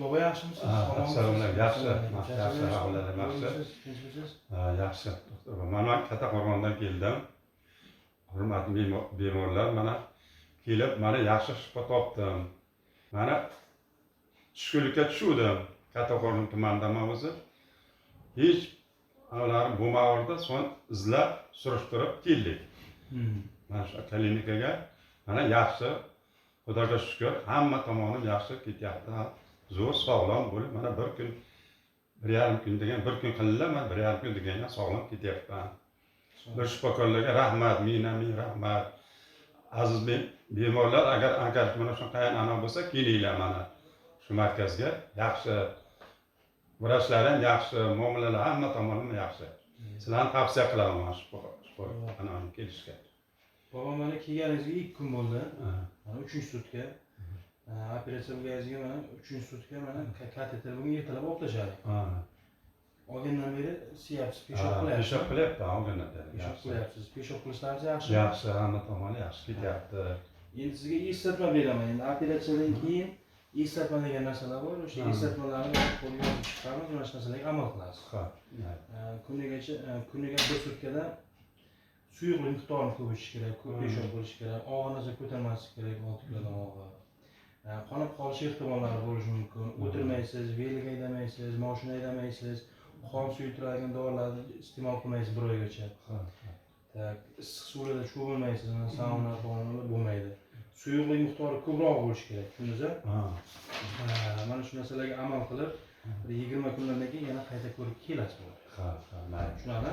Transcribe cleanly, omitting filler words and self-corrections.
Baba yaxshimisiz? Assalomu alaykum. Yaxshi, yaxshi, ahvollarim yaxshi. Tinchmisiz? Yaxshi. Mana Kattaqo'rg'ondan keldim. Hurmatli bemorlar, mana kelib, mana yaxshi shifo topdim. Mana tushkunlikka tushuvdim. Kattaqo'rg'on tumanidaman o'zi. Hech avlarim bo'lmaganida so'ng izlab surishtirib keldik. Mana shu klinikaga mana yaxshi, Xudoga shukr, hamma tomonim yaxshi ketyapti. Zo'r sog'lom bo'lib, mana bir kun, 1,5 kun degan, bir kun qildilar, mana 1,5 kun deganda sog'lom ketyapman. Bir shifokorlarga rahmat, ming rahmat. Aziz bemorlar, agar mana shunaqa ana bo'lsa, kelinglar mana shu markazga. Yaxshi, vrachlar ham yaxshi, muomalalar hamma tomonlama yaxshi. Sizlarni tavsiya qilaman mana shifo ana kelishga. Baba mana kelganingizga 2 kun bo'ldi. Mana 3-sutka. Operatsiya bo'lganingizga mana 3-sutka mana kateter bugun ertalab olib olgandan beri siyapsiz, peshob qilyapsiz. Peshob qilyapti, olgandan beri. Peshob qilyapsiz. Peshob qilishlaringiz yaxshi. Yaxshi, hamma tomoni yaxshi ketyapti. Endi sizga eslatma beraman. Endi operatsiyadan keyin eslatma degan narsalar bor. O'sha eslatmalarni qo'lga olib chiqamiz, mana shu narsalarga amal qilasiz. Kuniga 1 sutkada suyuqlik miqdorini ko'p ichish kerak, ko'p peshob bo'lishi kerak, og'irni ko'tarmaslik kerak, 6 kilodan og'ir. Qonib qolish ehtimollari bo'lishi mumkin. O'tirmaysiz, velga haydamaysiz, mashina haydamaysiz, qon suyultiradigan dorilarni iste'mol qilmaysiz 1 oygacha. Issiq suvlarda cho'milmaysiz, sauna qonunlar bo'lmaydi. Suyuqlik miqdori ko'proq bo'lishi kerak, tushundingizmi? Mana shu narsalarga amal qilib, 20 kundan keyin yana qayta ko'rib kelasiz. Tushunarli?